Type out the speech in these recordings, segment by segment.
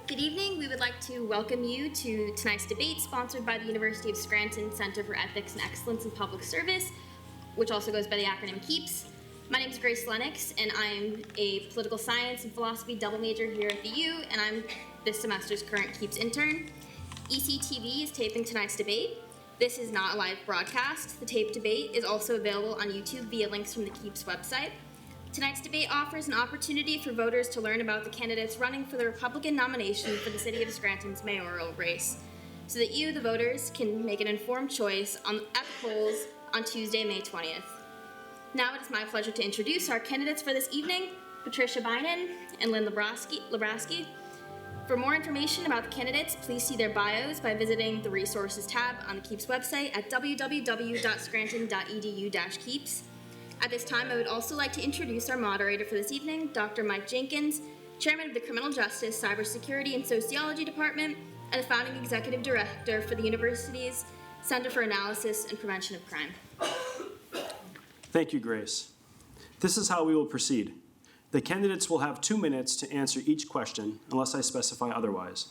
Good evening. We would like to welcome you to tonight's debate sponsored by the University of Scranton Center for Ethics and Excellence in Public Service, which also goes by the acronym CEEPS. My name is Grace Lennox, and I'm a political science and philosophy double major here at the U, and I'm this semester's current CEEPS intern. ECTV is taping tonight's debate. This is not a live broadcast. The taped debate is also available on YouTube via links from the CEEPS website. Tonight's debate offers an opportunity for voters to learn about the candidates running for the Republican nomination for the City of Scranton's mayoral race, so that you, the voters, can make an informed choice at the polls on Tuesday, May 20th. Now it is my pleasure to introduce our candidates for this evening, Patricia Beynon and Lynn Labrosky. For more information about the candidates, please see their bios by visiting the Resources tab on the CEEPS website at www.scranton.edu/CEEPS. At this time, I would also like to introduce our moderator for this evening, Dr. Mike Jenkins, Chairman of the Criminal Justice, Cybersecurity, and Sociology Department, and the Founding Executive Director for the University's Center for Analysis and Prevention of Crime. Thank you, Grace. This is how we will proceed. The candidates will have 2 minutes to answer each question, unless I specify otherwise.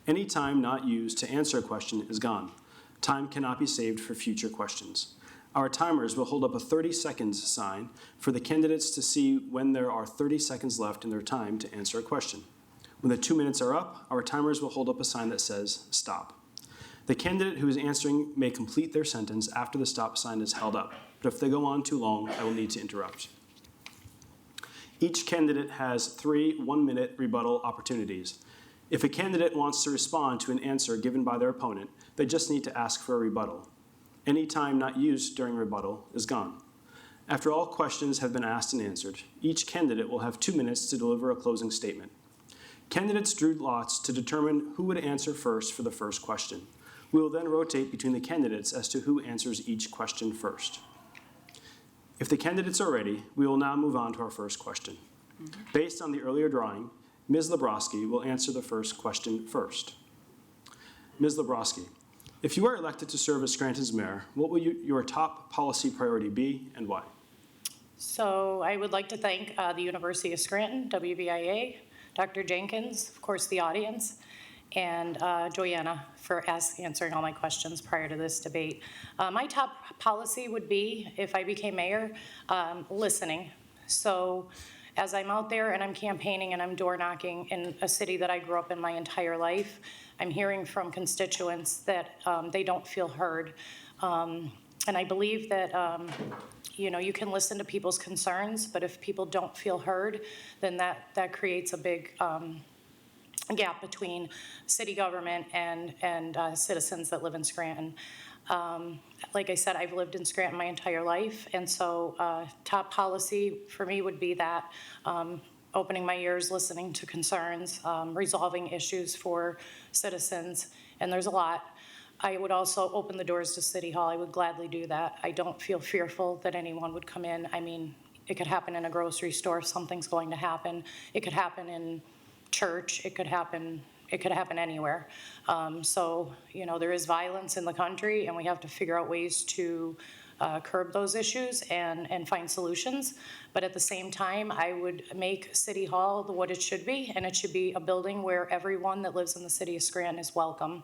Any time not used to answer a question is gone. Time cannot be saved for future questions. Our timers will hold up a 30 seconds sign for the candidates to see when there are 30 seconds left in their time to answer a question. When the 2 minutes are up, our timers will hold up a sign that says stop. The candidate who is answering may complete their sentence after the stop sign is held up, but if they go on too long, I will need to interrupt. Each candidate has 3 one-minute rebuttal opportunities. If a candidate wants to respond to an answer given by their opponent, they just need to ask for a rebuttal. Any time not used during rebuttal is gone. After all questions have been asked and answered, each candidate will have 2 minutes to deliver a closing statement. Candidates drew lots to determine who would answer first for the first question. We will then rotate between the candidates as to who answers each question first. If the candidates are ready, we will now move on to our first question. Based on the earlier drawing, Ms. Labrosky will answer the first question first. Ms. Labrosky, if you are elected to serve as Scranton's mayor, what will your top policy priority be and why? So I would like to thank the University of Scranton, WVIA, Dr. Jenkins, of course the audience, and Joanna for answering all my questions prior to this debate. My top policy would be, if I became mayor, listening. So as I'm out there and I'm campaigning and I'm door knocking in a city that I grew up in my entire life, I'm hearing from constituents that they don't feel heard. And I believe that you can listen to people's concerns, but if people don't feel heard, then that creates a big gap between city government and citizens that live in Scranton. Like I said, I've lived in Scranton my entire life, and so top policy for me would be that, opening my ears, listening to concerns, resolving issues for citizens, and there's a lot. I would also open the doors to City Hall. I would gladly do that. I don't feel fearful that anyone would come in. I mean, it could happen in a grocery store if something's going to happen. It could happen in church. It could happen anywhere. So, there is violence in the country, and we have to figure out ways to curb those issues and find solutions. But at the same time, I would make City Hall what it should be, and it should be a building where everyone that lives in the city of Scranton is welcome.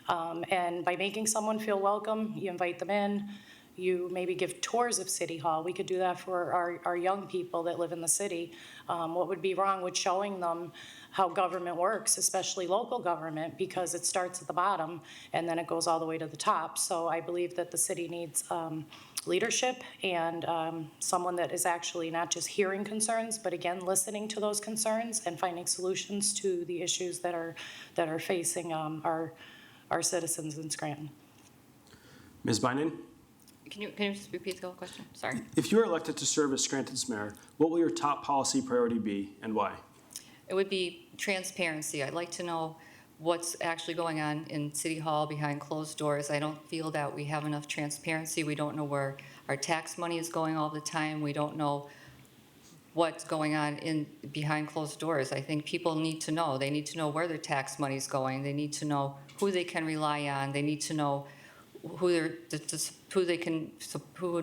And by making someone feel welcome, you invite them in. You maybe give tours of City Hall. We could do that for our young people that live in the city. What would be wrong with showing them how government works, especially local government, because it starts at the bottom and then it goes all the way to the top. So I believe that the city needs leadership and someone that is actually not just hearing concerns, but again, listening to those concerns and finding solutions to the issues that are facing our citizens in Scranton. Ms. Beynon? Can you just repeat the whole question? Sorry. If you are elected to serve as Scranton's mayor, what will your top policy priority be and why? It would be transparency. I'd like to know what's actually going on in City Hall behind closed doors. I don't feel that we have enough transparency. We don't know where our tax money is going all the time. We don't know what's going on behind closed doors. I think people need to know. They need to know where their tax money is going. They need to know who they can rely on. They need to know who would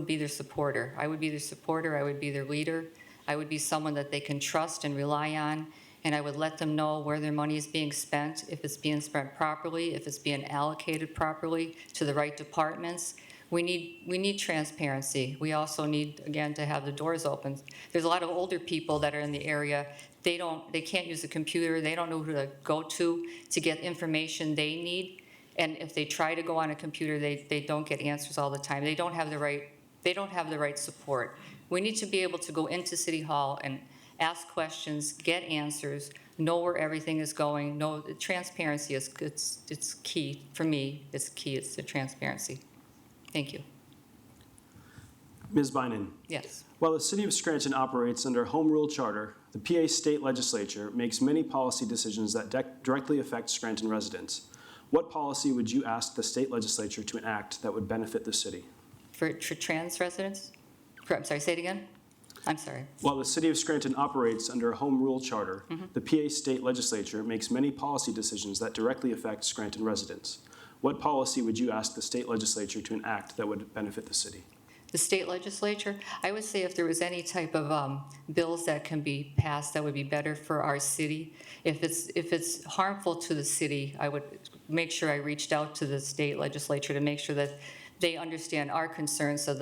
be their supporter. I would be their supporter. I would be their leader. I would be someone that they can trust and rely on and I would let them know where their money is being spent, if it's being spent properly, if it's being allocated properly to the right departments. We need transparency. We also need, again, to have the doors open. There's a lot of older people that are in the area. They can't use a computer. They don't know who to go to get information they need. And if they try to go on a computer, they don't get answers all the time. They don't have the right support. We need to be able to go into City Hall and ask questions, get answers, know where everything is going. Know transparency is it's key for me. It's key. It's the transparency. Thank you. Ms. Beynon, Yes. while the City of Scranton operates under a Home Rule Charter, the PA State Legislature makes many policy decisions that directly affect Scranton residents. What policy would you ask the state legislature to enact that would benefit the city? For trans residents? I'm sorry, say it again? I'm sorry. While the City of Scranton operates under a Home Rule Charter, the PA State Legislature makes many policy decisions that directly affect Scranton residents. What policy would you ask the state legislature to enact that would benefit the city? The state legislature, I would say if there was any type of bills that can be passed that would be better for our city. If it's harmful to the city, I would make sure I reached out to the state legislature to make sure that they understand our concerns, so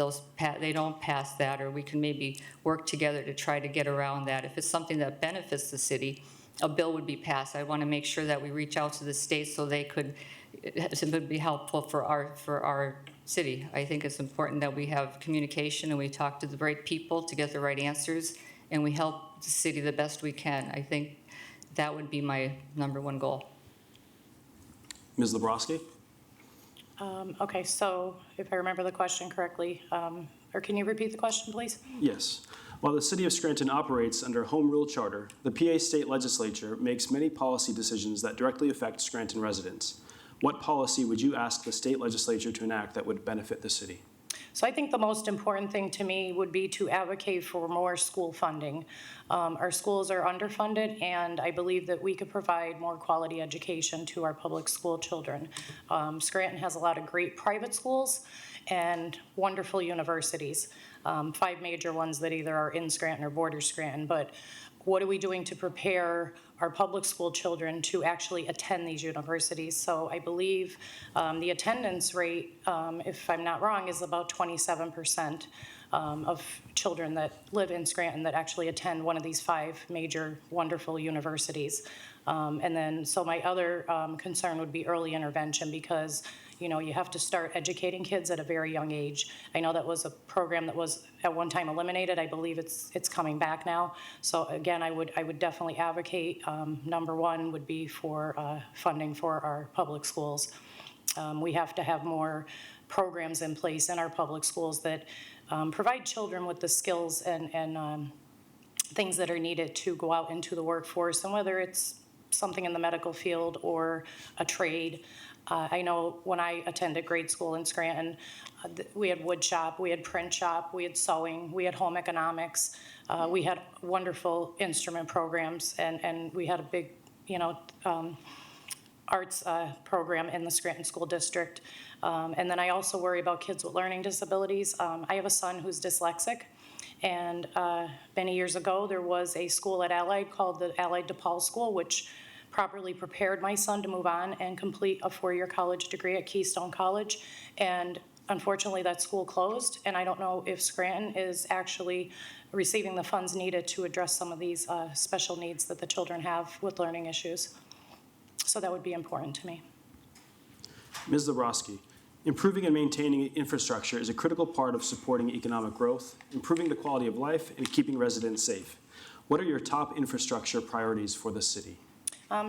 they don't pass that, or we can maybe work together to try to get around that. If it's something that benefits the city, a bill would be passed. I want to make sure that we reach out to the state so it would be helpful for our city. I think it's important that we have communication and we talk to the right people to get the right answers, and we help the city the best we can. I think that would be my #1 goal. Ms. Labrosky? Okay, so if I remember the question correctly, or can you repeat the question, please? Yes. While the City of Scranton operates under a Home Rule Charter, the PA State Legislature makes many policy decisions that directly affect Scranton residents. What policy would you ask the state legislature to enact that would benefit the city? So I think the most important thing to me would be to advocate for more school funding. Our schools are underfunded, and I believe that we could provide more quality education to our public school children. Scranton has a lot of great private schools and wonderful universities, 5 major ones that either are in Scranton or border Scranton. But what are we doing to prepare our public school children to actually attend these universities? So I believe the attendance rate, if I'm not wrong, is about 27% of children that live in Scranton that actually attend one of these 5 major wonderful universities. And then, so my other concern would be early intervention, because you have to start educating kids at a very young age. I know that was a program that was at one time eliminated. I believe it's coming back now. So again, I would definitely advocate. #1 would be for funding for our public schools. We have to have more programs in place in our public schools that provide children with the skills and things that are needed to go out into the workforce, and whether it's something in the medical field or a trade. I know when I attended grade school in Scranton, we had wood shop, we had print shop, we had sewing, we had home economics, we had wonderful instrument programs, and we had a big, arts program in the Scranton School District. And then I also worry about kids with learning disabilities. I have a son who's dyslexic, and many years ago there was a school at Allied called the Allied DePaul School, which properly prepared my son to move on and complete a 4-year college degree at Keystone College. And unfortunately that school closed, and I don't know if Scranton is actually receiving the funds needed to address some of these special needs that the children have with learning issues. So that would be important to me. Ms. Labrosky, improving and maintaining infrastructure is a critical part of supporting economic growth, improving the quality of life, and keeping residents safe. What are your top infrastructure priorities for the city?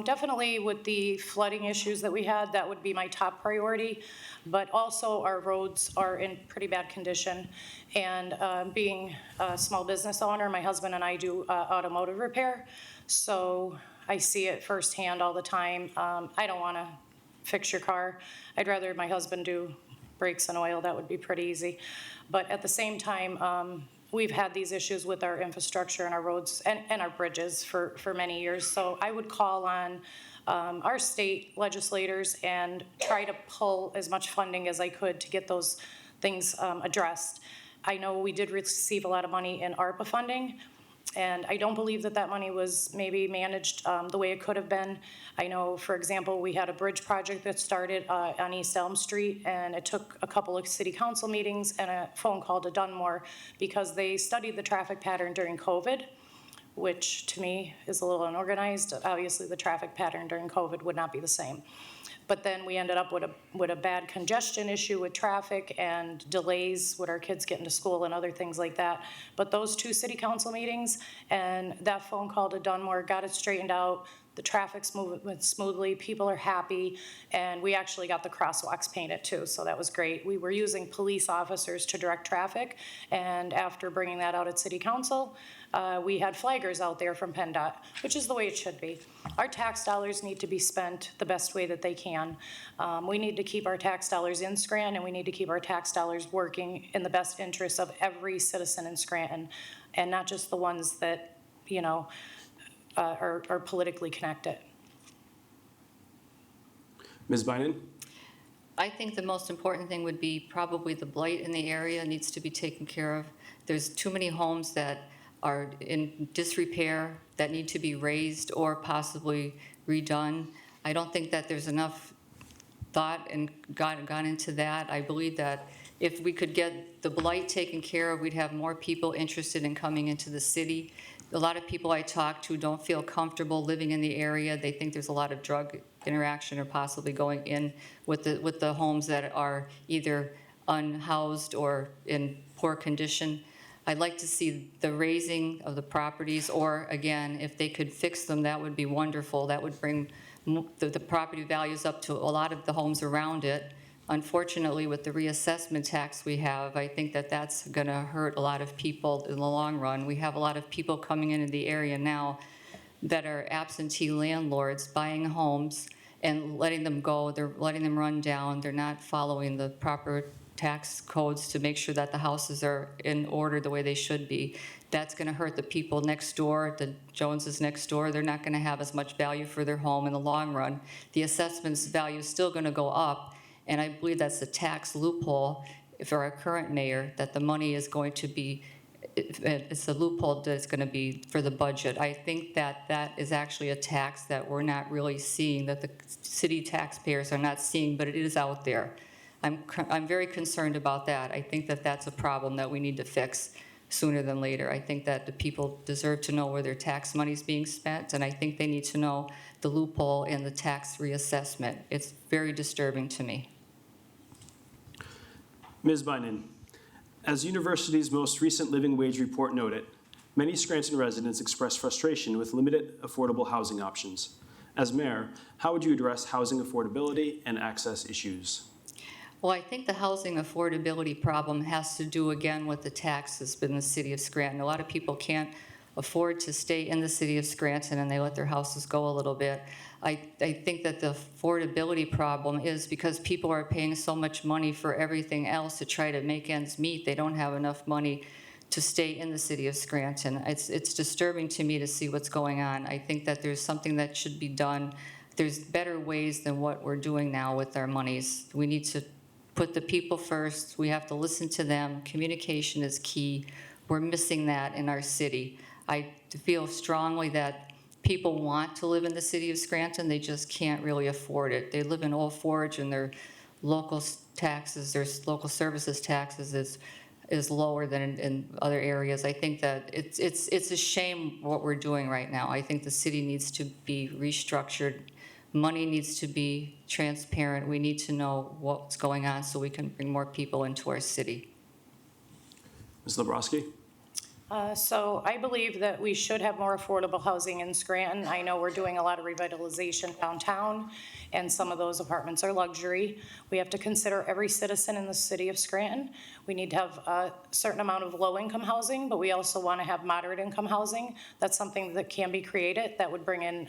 Definitely with the flooding issues that we had, that would be my top priority. But also our roads are in pretty bad condition. And being a small business owner, my husband and I do automotive repair. So I see it firsthand all the time. I don't want to fix your car. I'd rather my husband do brakes and oil. That would be pretty easy. But at the same time, we've had these issues with our infrastructure and our roads and our bridges for many years. So I would call on our state legislators and try to pull as much funding as I could to get those things addressed. I know we did receive a lot of money in ARPA funding, And I don't believe that that money was maybe managed the way it could have been. I know, for example, we had a bridge project that started on East Elm Street, and it took a couple of city council meetings and a phone call to Dunmore because they studied the traffic pattern during COVID, which to me is a little unorganized. Obviously, the traffic pattern during COVID would not be the same. But then we ended up with a bad congestion issue with traffic and delays with our kids getting to school and other things like that. But those 2 city council meetings and that phone call to Dunmore got it straightened out. The traffic's moving smoothly, people are happy, and we actually got the crosswalks painted too, so that was great. We were using police officers to direct traffic, and after bringing that out at city council, we had flaggers out there from PennDOT, which is the way it should be. Our tax dollars need to be spent the best way that they can. We need to keep our tax dollars in Scranton, and we need to keep our tax dollars working in the best interest of every citizen in Scranton, and not just the ones that, you know, are politically connected. Ms. Beynon? I think the most important thing would be probably the blight in the area needs to be taken care of. There's too many homes that are in disrepair that need to be raised or possibly redone. I don't think that there's enough thought and gone into that. I believe that if we could get the blight taken care of, we'd have more people interested in coming into the city. A lot of people I talk to don't feel comfortable living in the area. They think there's a lot of drug interaction or possibly going in with the homes that are either unhoused or in poor condition. I'd like to see the raising of the properties, or again, if they could fix them, that would be wonderful. That would bring the property values up to a lot of the homes around it. Unfortunately, with the reassessment tax we have, I think that that's going to hurt a lot of people in the long run. We have a lot of people coming into the area now that are absentee landlords buying homes and letting them go. They're letting them run down. They're not following the proper tax codes to make sure that the houses are in order the way they should be. That's going to hurt the people next door, the Joneses next door. They're not going to have as much value for their home in the long run. The assessments value is still going to go up. And I believe that's a tax loophole for our current mayor, that the money is going to be, it's a loophole that's going to be for the budget. I think that that is actually a tax that we're not really seeing, that the city taxpayers are not seeing, but it is out there. I'm very concerned about that. I think that that's a problem that we need to fix sooner than later. I think that the people deserve to know where their tax money is being spent, and I think they need to know the loophole in the tax reassessment. It's very disturbing to me. Ms. Beynon, as the university's most recent living wage report noted, many Scranton residents express frustration with limited affordable housing options. As mayor, how would you address housing affordability and access issues? Well, I think the housing affordability problem has to do again with the taxes in the city of Scranton. A lot of people can't afford to stay in the city of Scranton and they let their houses go a little bit. I think that the affordability problem is because people are paying so much money for everything else to try to make ends meet. They don't have enough money to stay in the city of Scranton. It's disturbing to me to see what's going on. I think that there's something that should be done. There's better ways than what we're doing now with our monies. We need to put the people first. We have to listen to them. Communication is key. We're missing that in our city. I feel strongly that people want to live in the city of Scranton. They just can't really afford it. They live in Old Forge and their local taxes, their local services taxes is lower than in other areas. I think that it's a shame what we're doing right now. I think the city needs to be restructured. Money needs to be transparent. We need to know what's going on so we can bring more people into our city. Ms. Labrosky? So I believe that we should have more affordable housing in Scranton. I know we're doing a lot of revitalization downtown, and some of those apartments are luxury. We have to consider every citizen in the city of Scranton. We need to have a certain amount of low-income housing, but we also want to have moderate-income housing. That's something that can be created that would bring in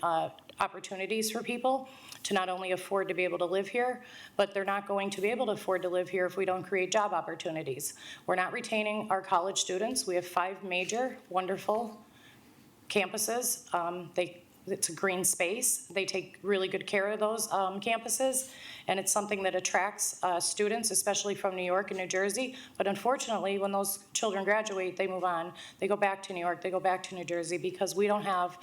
opportunities for people to not only afford to be able to live here, but they're not going to be able to afford to live here if we don't create job opportunities. We're not retaining our college students. We have 5 major, wonderful campuses. it's a green space. They take really good care of those campuses, and it's something that attracts students, especially from New York and New Jersey. But unfortunately, when those children graduate, they move on. They go back to New York, they go back to New Jersey, because we don't have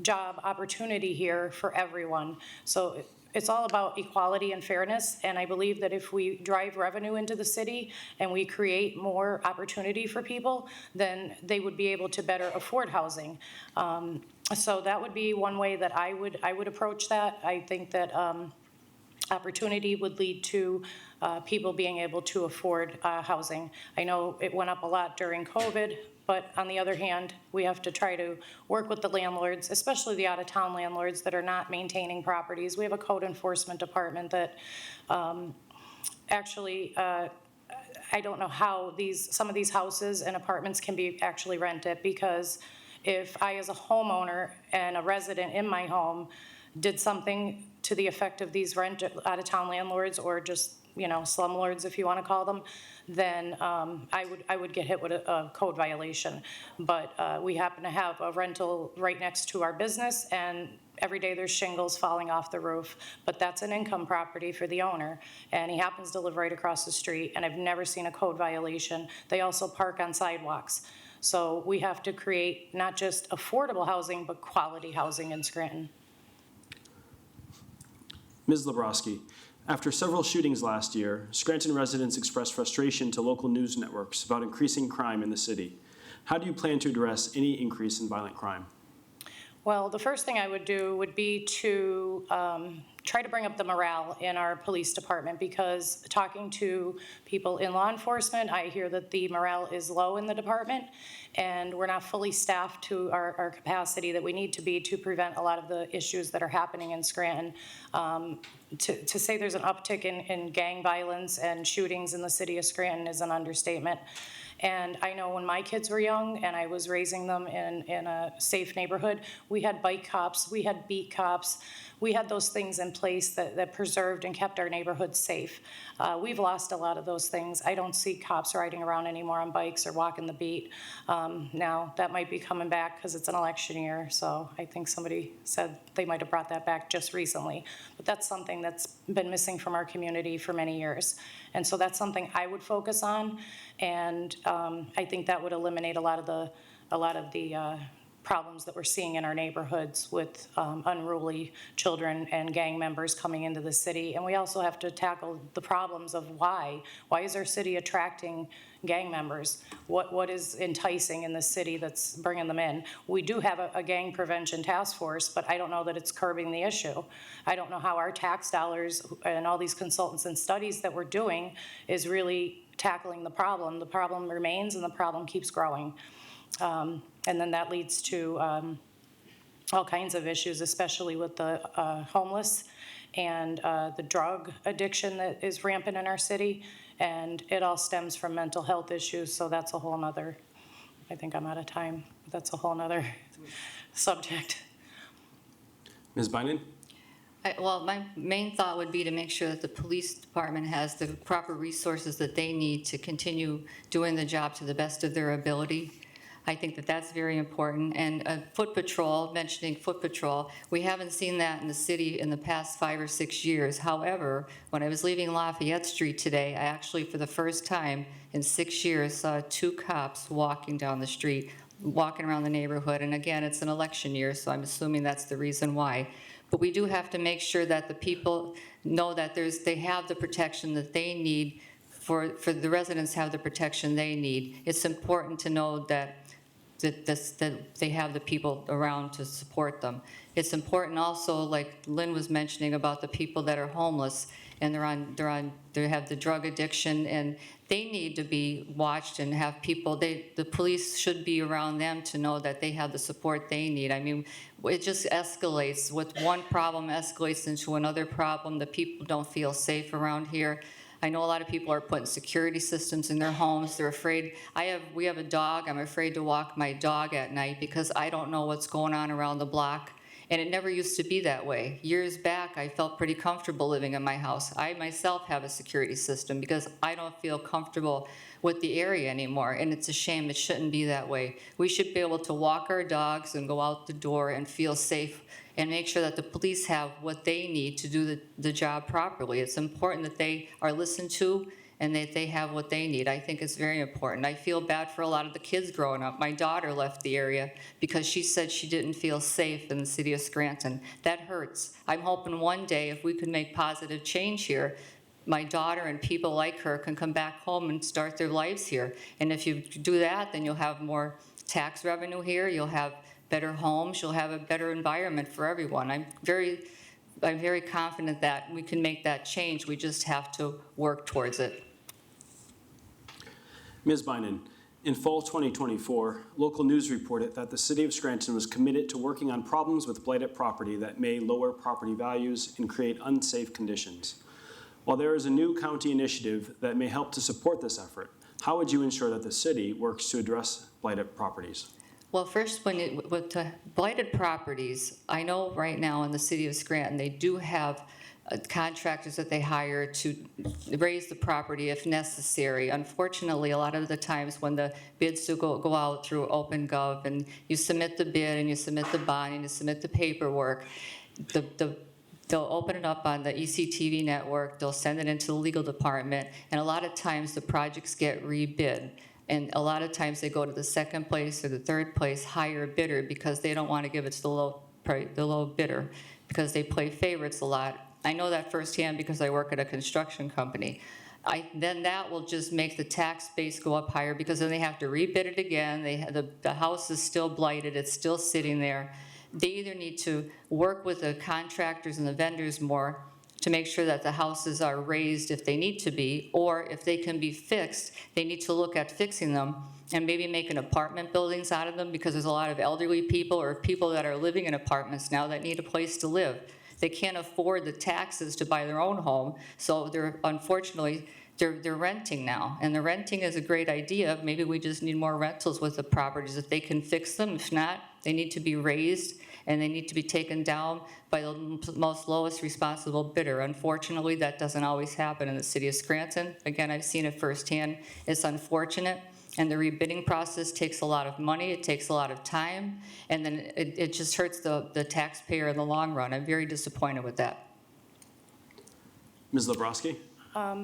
job opportunity here for everyone. So it's all about equality and fairness, and I believe that if we drive revenue into the city and we create more opportunity for people, then they would be able to better afford housing. So that would be one way that I would approach that. I think that opportunity would lead to people being able to afford housing. I know it went up a lot during COVID, but on the other hand, we have to try to work with the landlords, especially the out-of-town landlords that are not maintaining properties. We have a code enforcement department that actually, I don't know how some of these houses and apartments can be actually rented, because if I, as a homeowner and a resident in my home, did something to the effect of these out-of-town landlords, or just, you know, slumlords, if you want to call them, then I would get hit with a code violation. But we happen to have a rental right next to our business, and every day there's shingles falling off the roof. But that's an income property for the owner, and he happens to live right across the street, and I've never seen a code violation. They also park on sidewalks. So we have to create not just affordable housing, but quality housing in Scranton. Ms. Labrosky, after several shootings last year, Scranton residents expressed frustration to local news networks about increasing crime in the city. How do you plan to address any increase in violent crime? Well, the first thing I would do would be to try to bring up the morale in our police department, because talking to people in law enforcement, I hear that the morale is low in the department, and we're not fully staffed to our capacity that we need to be to prevent a lot of the issues that are happening in Scranton. To say there's an uptick in gang violence and shootings in the city of Scranton is an understatement. And I know when my kids were young and I was raising them in a safe neighborhood, we had bike cops, we had beat cops, we had those things in place that preserved and kept our neighborhoods safe. We've lost a lot of those things. I don't see cops riding around anymore on bikes or walking the beat. Now, that might be coming back because it's an election year, so I think somebody said they might have brought that back just recently. But that's something that's been missing from our community for many years. And so that's something I would focus on, and I think that would eliminate a lot of the problems that we're seeing in our neighborhoods with unruly children and gang members coming into the city. And we also have to tackle the problems of why. Why is our city attracting gang members? What is enticing in the city that's bringing them in? We do have a gang prevention task force, but I don't know that it's curbing the issue. I don't know how our tax dollars and all these consultants and studies that we're doing is really tackling the problem. The problem remains, and the problem keeps growing. And then that leads to all kinds of issues, especially with the homeless and the drug addiction that is rampant in our city. And it all stems from mental health issues, so that's a whole nother, I think I'm out of time. That's a whole nother subject. Ms. Beynon? Well, my main thought would be to make sure that the police department has the proper resources that they need to continue doing the job to the best of their ability. I think that that's very important. And foot patrol, mentioning foot patrol, we haven't seen that in the city in the past 5 or 6 years. However, when I was leaving Lafayette Street today, I actually, for the first time in 6 years, saw 2 cops walking down the street, walking around the neighborhood. And again, it's an election year, so I'm assuming that's the reason why. But we do have to make sure that the people know that they have the protection that they need, for the residents have the protection they need. It's important to know that they have the people around to support them. It's important also, like Lynn was mentioning, about the people that are homeless and they have the drug addiction, and they need to be watched and have people, the police should be around them to know that they have the support they need. I mean, it just escalates. With one problem escalates into another problem. The people don't feel safe around here. I know a lot of people are putting security systems in their homes. They're afraid. We have a dog. I'm afraid to walk my dog at night because I don't know what's going on around the block. And it never used to be that way. Years back, I felt pretty comfortable living in my house. I myself have a security system because I don't feel comfortable with the area anymore, and it's a shame. It shouldn't be that way. We should be able to walk our dogs and go out the door and feel safe and make sure that the police have what they need to do the job properly. It's important that they are listened to and that they have what they need. I think it's very important. I feel bad for a lot of the kids growing up. My daughter left the area because she said she didn't feel safe in the city of Scranton. That hurts. I'm hoping one day if we could make positive change here, my daughter and people like her can come back home and start their lives here. And if you do that, then you'll have more tax revenue here, you'll have better homes, you'll have a better environment for everyone. I'm very confident that we can make that change. We just have to work towards it. Ms. Beynon, in fall 2024, local news reported that the City of Scranton was committed to working on problems with blighted property that may lower property values and create unsafe conditions. While there is a new county initiative that may help to support this effort, how would you ensure that the city works to address blighted properties? Well, first, with the blighted properties, I know right now in the city of Scranton, they do have contractors that they hire to raise the property if necessary. Unfortunately, a lot of the times when the bids do go out through OpenGov and you submit the bid and you submit the bond and you submit the paperwork, they'll open it up on the ECTV network, they'll send it into the legal department, and a lot of times the projects get rebid. And a lot of times they go to the second place or the third place higher bidder because they don't want to give it to the low bidder because they play favorites a lot. I know that firsthand because I work at a construction company. Then that will just make the tax base go up higher because then they have to rebid it again. The house is still blighted, it's still sitting there. They either need to work with the contractors and the vendors more to make sure that the houses are raised if they need to be, or if they can be fixed, they need to look at fixing them and maybe making apartment buildings out of them because there's a lot of elderly people or people that are living in apartments now that need a place to live. They can't afford the taxes to buy their own home, so unfortunately, they're renting now. And the renting is a great idea. Maybe we just need more rentals with the properties if they can fix them. If not, they need to be raised and they need to be taken down by the most lowest responsible bidder. Unfortunately, that doesn't always happen in the city of Scranton. Again, I've seen it firsthand. It's unfortunate. And the rebidding process takes a lot of money, it takes a lot of time, and then it just hurts the taxpayer in the long run. I'm very disappointed with that. Ms. Labrosky?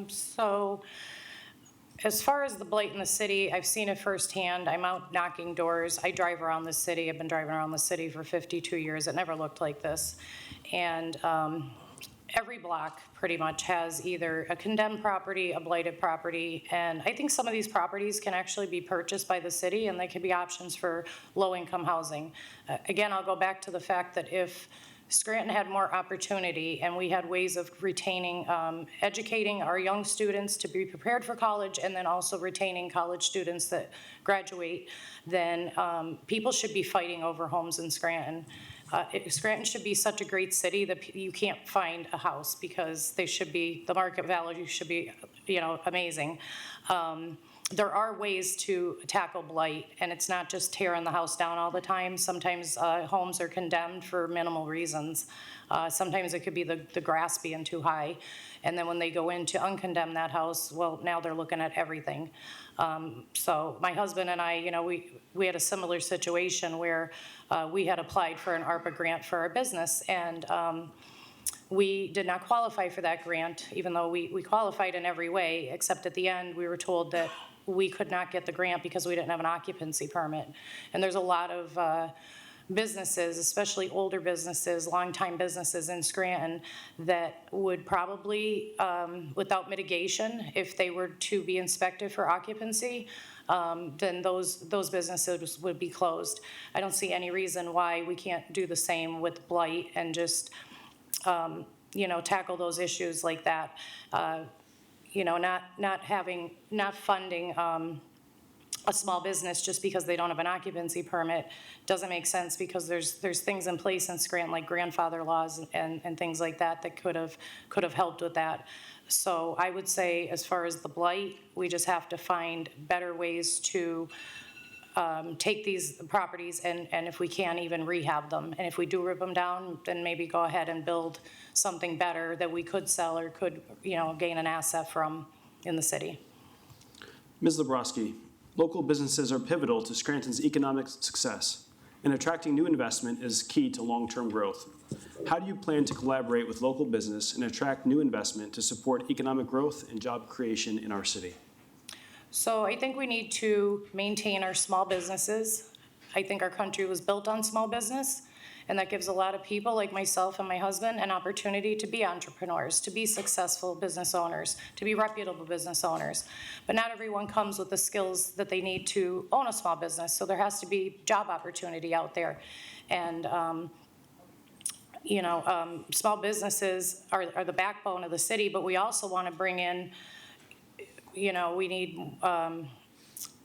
So as far as the blight in the city, I've seen it firsthand. I'm out knocking doors. I drive around the city. I've been driving around the city for 52 years. It never looked like this. And every block pretty much has either a condemned property, a blighted property, and I think some of these properties can actually be purchased by the city and they can be options for low-income housing. Again, I'll go back to the fact that if Scranton had more opportunity and we had ways of retaining, educating our young students to be prepared for college and then also retaining college students that graduate, then people should be fighting over homes in Scranton. Scranton should be such a great city that you can't find a house because they should be, the market value should be, amazing. There are ways to tackle blight, and it's not just tearing the house down all the time. Sometimes homes are condemned for minimal reasons. Sometimes it could be the grass being too high. And then when they go in to uncondemn that house, well, now they're looking at everything. So my husband and I, we had a similar situation where we had applied for an ARPA grant for our business, and we did not qualify for that grant, even though we qualified in every way, except at the end we were told that we could not get the grant because we didn't have an occupancy permit. And there's a lot of businesses, especially older businesses, longtime businesses in Scranton that would probably, without mitigation, if they were to be inspected for occupancy, then those businesses would be closed. I don't see any reason why we can't do the same with blight and just, tackle those issues like that. Not funding a small business just because they don't have an occupancy permit doesn't make sense, because there's things in place in Scranton like grandfather laws and things like that that could have helped with that. So I would say, as far as the blight, we just have to find better ways to take these properties and if we can, even rehab them. And if we do rip them down, then maybe go ahead and build something better that we could sell or could, gain an asset from in the city. Ms. Labrosky, local businesses are pivotal to Scranton's economic success, and attracting new investment is key to long-term growth. How do you plan to collaborate with local business and attract new investment to support economic growth and job creation in our city? So I think we need to maintain our small businesses. I think our country was built on small business, and that gives a lot of people like myself and my husband an opportunity to be entrepreneurs, to be successful business owners, to be reputable business owners. But not everyone comes with the skills that they need to own a small business, so there has to be job opportunity out there. And small businesses are the backbone of the city, but we also want to bring in, we need,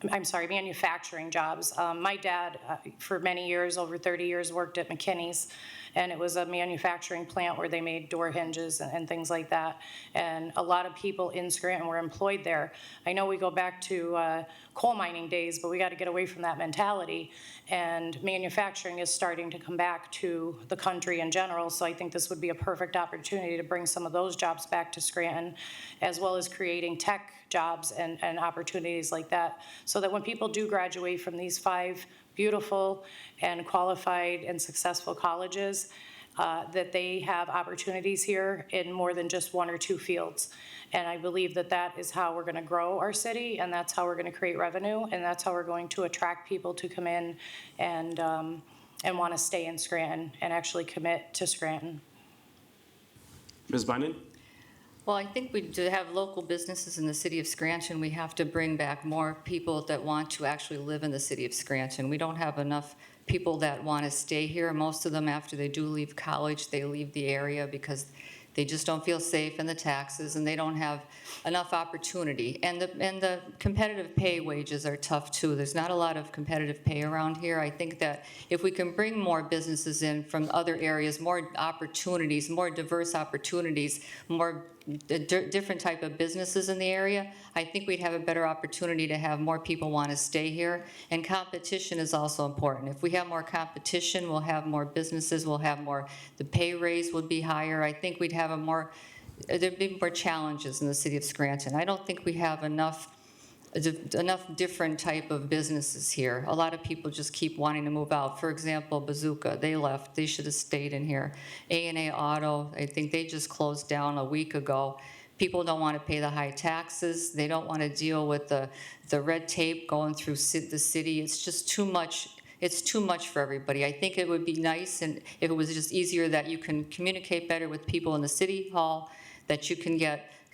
manufacturing jobs. My dad, for many years, over 30 years, worked at McKinney's, and it was a manufacturing plant where they made door hinges and things like that. And a lot of people in Scranton were employed there. I know we go back to coal mining days, but we got to get away from that mentality. And manufacturing is starting to come back to the country in general, so I think this would be a perfect opportunity to bring some of those jobs back to Scranton, as well as creating tech jobs and opportunities like that, so that when people do graduate from these 5 beautiful and qualified and successful colleges, that they have opportunities here in more than just 1 or 2 fields. And I believe that that is how we're going to grow our city, and that's how we're going to create revenue, and that's how we're going to attract people to come in and want to stay in Scranton and actually commit to Scranton. Ms. Beynon? Well, I think to have local businesses in the city of Scranton, we have to bring back more people that want to actually live in the city of Scranton. We don't have enough people that want to stay here. Most of them, after they do leave college, they leave the area because they just don't feel safe in the taxes, and they don't have enough opportunity. And the competitive pay wages are tough too. There's not a lot of competitive pay around here. I think that if we can bring more businesses in from other areas, more opportunities, more diverse opportunities, more different type of businesses in the area, I think we'd have a better opportunity to have more people want to stay here. And competition is also important. If we have more competition, we'll have more businesses, we'll have more, the pay raise would be higher. I think we'd have there'd be more challenges in the city of Scranton. I don't think we have enough different type of businesses here. A lot of people just keep wanting to move out. For example, Bazooka, they left. They should have stayed in here. A&A Auto, I think they just closed down a week ago. People don't want to pay the high taxes. They don't want to deal with the red tape going through the city. It's just too much. It's too much for everybody. I think it would be nice and if it was just easier that you can communicate better with people in the city hall, that you can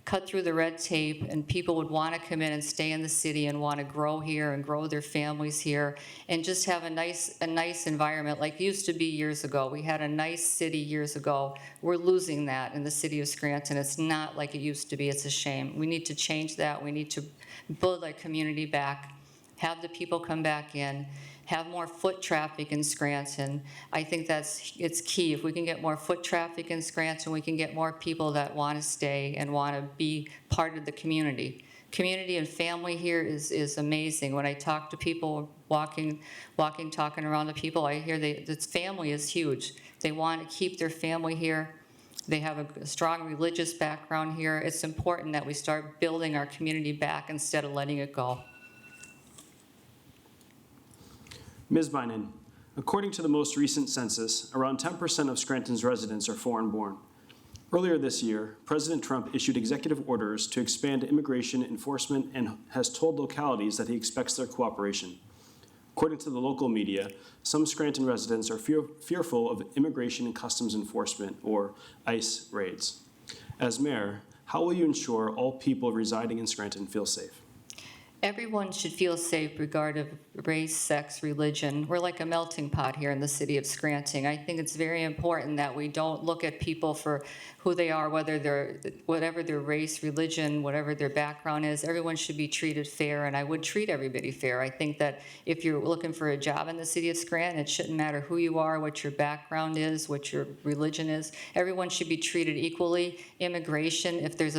cut through the red tape, and people would want to come in and stay in the city and want to grow here and grow their families here and just have a nice environment like it used to be years ago. We had a nice city years ago. We're losing that in the city of Scranton. It's not like it used to be. It's a shame. We need to change that. We need to build our community back, have the people come back in, have more foot traffic in Scranton. I think it's key. If we can get more foot traffic in Scranton, we can get more people that want to stay and want to be part of the community. Community and family here is amazing. When I talk to people walking, talking around the people, I hear this family is huge. They want to keep their family here. They have a strong religious background here. It's important that we start building our community back instead of letting it go. Ms. Beynon, according to the most recent census, around 10% of Scranton's residents are foreign-born. Earlier this year, President Trump issued executive orders to expand immigration enforcement and has told localities that he expects their cooperation. According to the local media, some Scranton residents are fearful of Immigration and Customs Enforcement, or ICE, raids. As mayor, how will you ensure all people residing in Scranton feel safe? Everyone should feel safe regardless of race, sex, religion. We're like a melting pot here in the city of Scranton. I think it's very important that we don't look at people for who they are, whatever their race, religion, whatever their background is. Everyone should be treated fair, and I would treat everybody fair. I think that if you're looking for a job in the city of Scranton, it shouldn't matter who you are, what your background is, what your religion is. Everyone should be treated equally. Immigration, if there's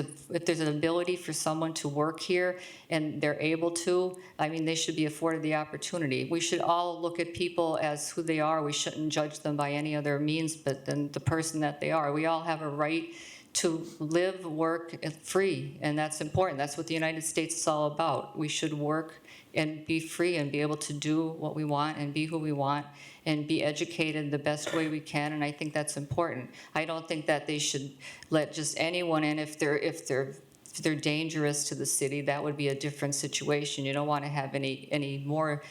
an ability for someone to work here and they're able able to, I mean, they should be afforded the opportunity. We should all look at people as who they are. We shouldn't judge them by any other means but than the person that they are. We all have a right to live, work free, and that's important. That's what the United States is all about. We should work and be free and be able to do what we want and be who we want and be educated the best way we can, and I think that's important. I don't think that they should let just anyone in if they're dangerous to the city. That would be a different situation. You don't want to have any more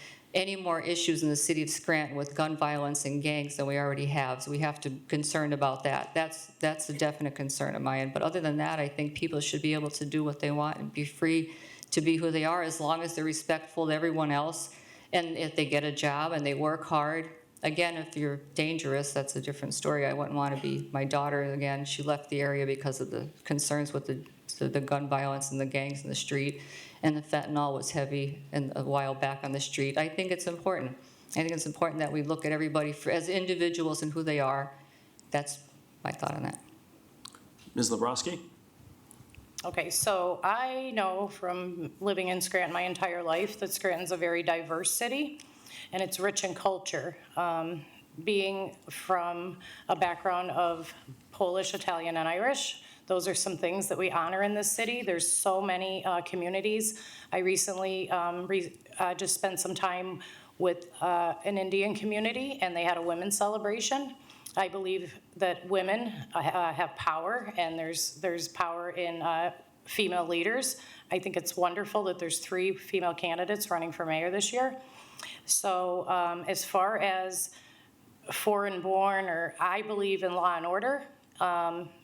issues in the city of Scranton with gun violence and gangs than we already have. So we have to be concerned about that. That's a definite concern of mine. But other than that, I think people should be able to do what they want and be free to be who they are as long as they're respectful to everyone else. And if they get a job and they work hard, again, if you're dangerous, that's a different story. I wouldn't want to be, my daughter, again, she left the area because of the concerns with the gun violence and the gangs in the street. And the fentanyl was heavy and a while back on the street. I think it's important. I think it's important that we look at everybody as individuals and who they are. That's my thought on that. Ms. Labrosky? Okay, so I know from living in Scranton my entire life that Scranton's a very diverse city, and it's rich in culture. Being from a background of Polish, Italian, and Irish, those are some things that we honor in this city. There's so many communities. I recently just spent some time with an Indian community, and they had a women's celebration. I believe that women have power, and there's power in female leaders. I think it's wonderful that there's 3 female candidates running for mayor this year. So as far as foreign born, or I believe in law and order.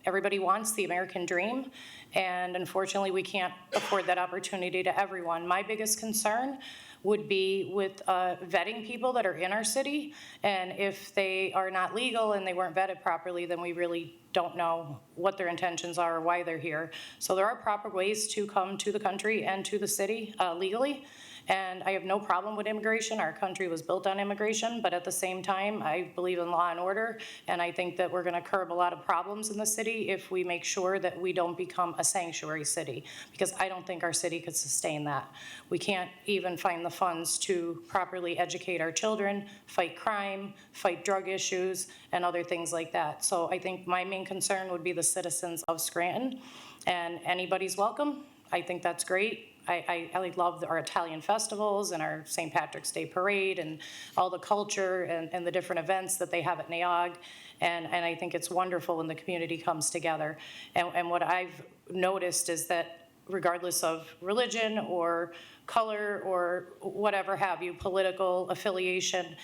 Everybody wants the American dream, and unfortunately we can't afford that opportunity to everyone. My biggest concern would be with vetting people that are in our city, and if they are not legal and they weren't vetted properly, then we really don't know what their intentions are or why they're here. So there are proper ways to come to the country and to the city legally. And I have no problem with immigration. Our country was built on immigration, but at the same time, I believe in law and order, and I think that we're gonna curb a lot of problems in the city if we make sure that we don't become a sanctuary city, because I don't think our city could sustain that. We can't even find the funds to properly educate our children, fight crime, fight drug issues, and other things like that. So I think my main concern would be the citizens of Scranton, and anybody's welcome. I think that's great. I love our Italian festivals and our St. Patrick's Day parade and all the culture and the different events that they have at NAOG. And I think it's wonderful when the community comes together. And what I've noticed is that regardless of religion or color or whatever have you, political affiliation,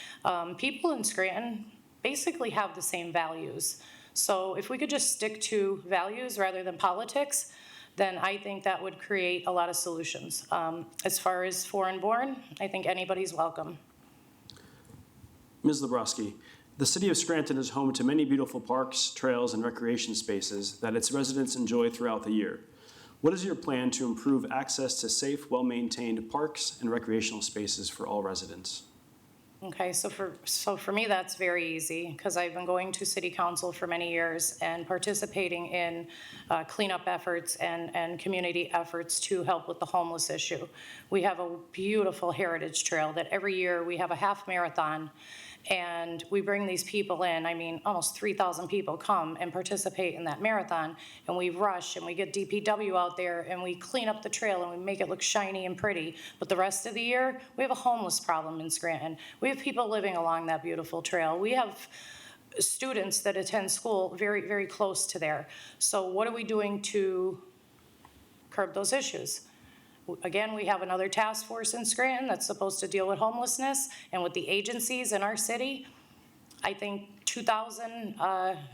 people in Scranton basically have the same values. So if we could just stick to values rather than politics, then I think that would create a lot of solutions. As far as foreign born, I think anybody's welcome. Ms. Labrosky, the city of Scranton is home to many beautiful parks, trails, and recreation spaces that its residents enjoy throughout the year. What is your plan to improve access to safe, well-maintained parks and recreational spaces for all residents? Okay, so for me, that's very easy, because I've been going to city council for many years and participating in cleanup efforts and community efforts to help with the homeless issue. We have a beautiful heritage trail that every year we have a half marathon, and we bring these people in. I mean, almost 3,000 people come and participate in that marathon, and we rush and we get DPW out there and we clean up the trail and we make it look shiny and pretty. But the rest of the year, we have a homeless problem in Scranton. We have people living along that beautiful trail. We have students that attend school very, very close to there. So what are we doing to curb those issues? Again, we have another task force in Scranton that's supposed to deal with homelessness, and with the agencies in our city, I think 2,000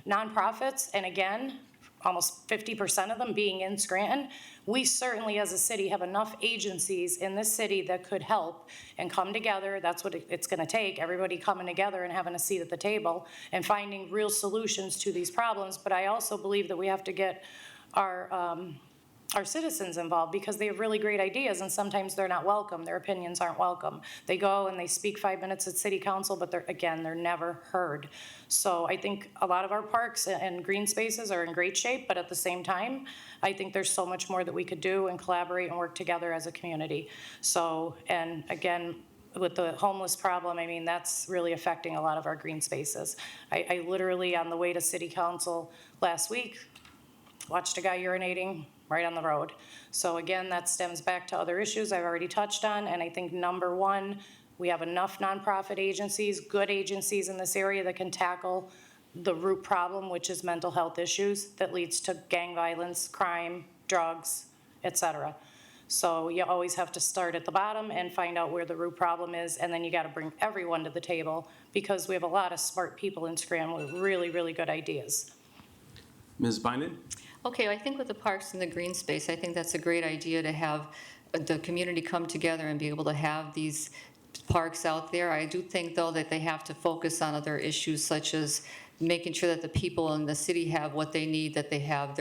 nonprofits, and again, almost 50% of them being in Scranton. We certainly as a city have enough agencies in this city that could help and come together. That's what it's gonna take, everybody coming together and having a seat at the table and finding real solutions to these problems. But I also believe that we have to get our our citizens involved, because they have really great ideas and sometimes they're not welcome. Their opinions aren't welcome. They go and they speak 5 minutes at city council, but they're never heard. So I think a lot of our parks and green spaces are in great shape, but at the same time, I think there's so much more that we could do and collaborate and work together as a community. So, and again, with the homeless problem, I mean, that's really affecting a lot of our green spaces. I literally, on the way to city council last week, watched a guy urinating right on the road. So again, that stems back to other issues I've already touched on, and I think number one, we have enough nonprofit agencies, good agencies in this area that can tackle the root problem, which is mental health issues that leads to gang violence, crime, drugs, etc. So you always have to start at the bottom and find out where the root problem is, and then you gotta bring everyone to the table, because we have a lot of smart people in Scranton with really, really good ideas. Ms. Beynon? Okay, I think with the parks and the green space, I think that's a great idea to have the community come together and be able to have these parks out there. I do think, though, that they have to focus on other issues, such as making sure that the people in the city have what they need, that they have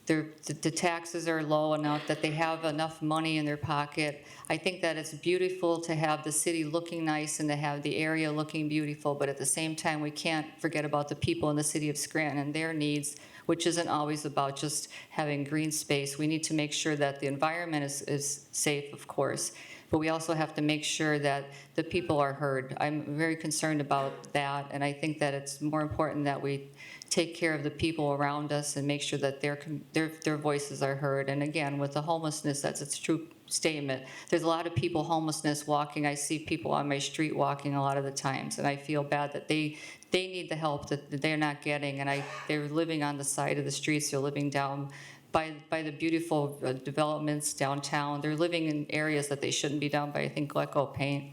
the taxes are low enough, that they have enough money in their pocket. I think that it's beautiful to have the city looking nice and to have the area looking beautiful, but at the same time, we can't forget about the people in the city of Scranton and their needs, which isn't always about just having green space. We need to make sure that the environment is safe, of course, but we also have to make sure that the people are heard. I'm very concerned about that, and I think that it's more important that we take care of the people around us and make sure that their voices are heard. And again, with the homelessness, that's a true statement. There's a lot of people homelessness walking. I see people on my street walking a lot of the times, and I feel bad that they need the help that they're not getting, and they're living on the side of the streets. They're living down by the beautiful developments downtown. They're living in areas that they shouldn't be down by, I think, Glecko Paint.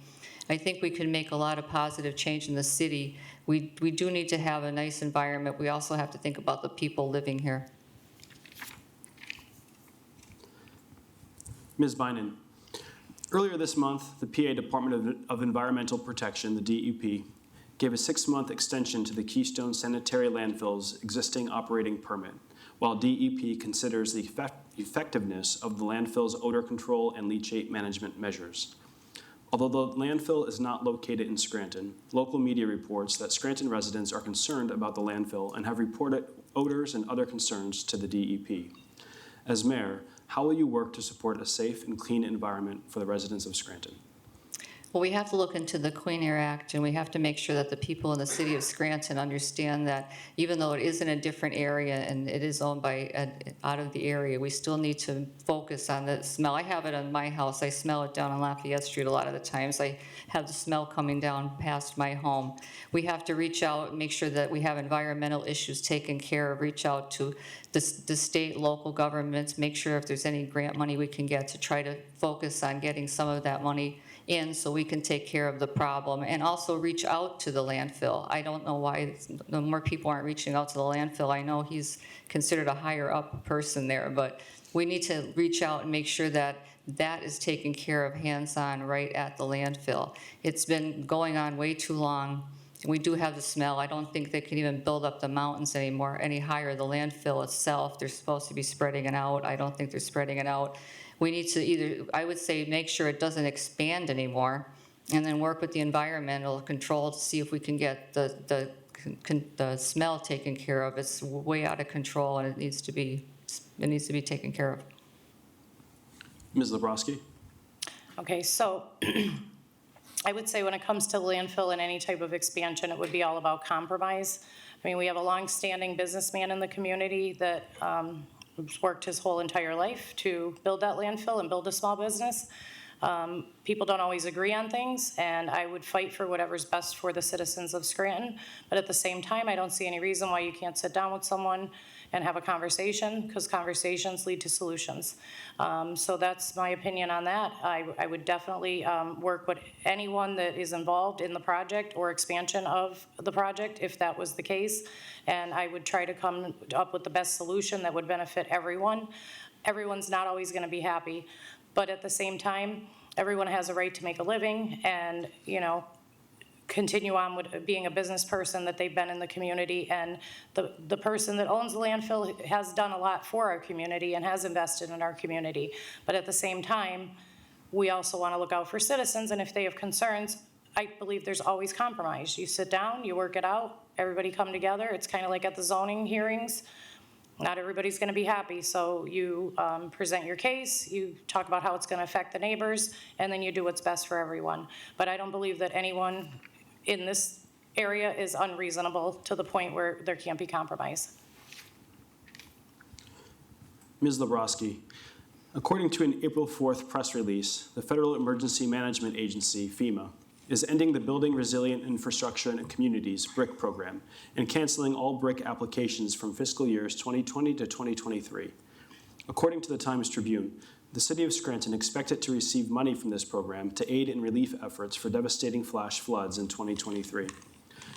I think we can make a lot of positive change in the city. We do need to have a nice environment. We also have to think about the people living here. Ms. Beynon, earlier this month, the PA Department of Environmental Protection, the DEP, gave a 6-month extension to the Keystone Sanitary Landfill's existing operating permit, while DEP considers the effectiveness of the landfill's odor control and leachate management measures. Although the landfill is not located in Scranton, local media reports that Scranton residents are concerned about the landfill and have reported odors and other concerns to the DEP. As mayor, how will you work to support a safe and clean environment for the residents of Scranton? Well, we have to look into the Clean Air Act, and we have to make sure that the people in the city of Scranton understand that even though it is in a different area and it is owned by out of the area, we still need to focus on the smell. I have it on my house. I smell it down on Lafayette Street a lot of the times. I have the smell coming down past my home. We have to reach out and make sure that we have environmental issues taken care of, reach out to the state, local governments, make sure if there's any grant money we can get to try to focus on getting some of that money in so we can take care of the problem, and also reach out to the landfill. I don't know why the more people aren't reaching out to the landfill. I know he's considered a higher up person there, but we need to reach out and make sure that that is taken care of hands-on right at the landfill. It's been going on way too long. We do have the smell. I don't think they can even build up the mountains anymore any higher. The landfill itself, they're supposed to be spreading it out. I don't think they're spreading it out. We need to either, I would say, make sure it doesn't expand anymore, and then work with the environmental control to see if we can get the smell taken care of. It's way out of control, and it needs to be taken care of. Ms. Labrosky? Okay, so I would say when it comes to landfill and any type of expansion, it would be all about compromise. I mean, we have a long-standing businessman in the community that who's worked his whole entire life to build that landfill and build a small business. People don't always agree on things, and I would fight for whatever's best for the citizens of Scranton. But at the same time, I don't see any reason why you can't sit down with someone and have a conversation, because conversations lead to solutions. So that's my opinion on that. I would definitely work with anyone that is involved in the project or expansion of the project, if that was the case. And I would try to come up with the best solution that would benefit everyone. Everyone's not always gonna be happy, but at the same time, everyone has a right to make a living, and, you know, continue on with being a business person that they've been in the community, and the person that owns the landfill has done a lot for our community and has invested in our community. But at the same time, we also want to look out for citizens, and if they have concerns, I believe there's always compromise. You sit down, you work it out, everybody come together. It's kind of like at the zoning hearings. Not everybody's going to be happy, so you present your case, you talk about how it's going to affect the neighbors, and then you do what's best for everyone. But I don't believe that anyone in this area is unreasonable to the point where there can't be compromise. Ms. Labrosky, according to an April 4th press release, the Federal Emergency Management Agency, FEMA, is ending the Building Resilient Infrastructure and Communities BRIC program and canceling all BRIC applications from fiscal years 2020 to 2023. According to the Times Tribune, the City of Scranton expected to receive money from this program to aid in relief efforts for devastating flash floods in 2023.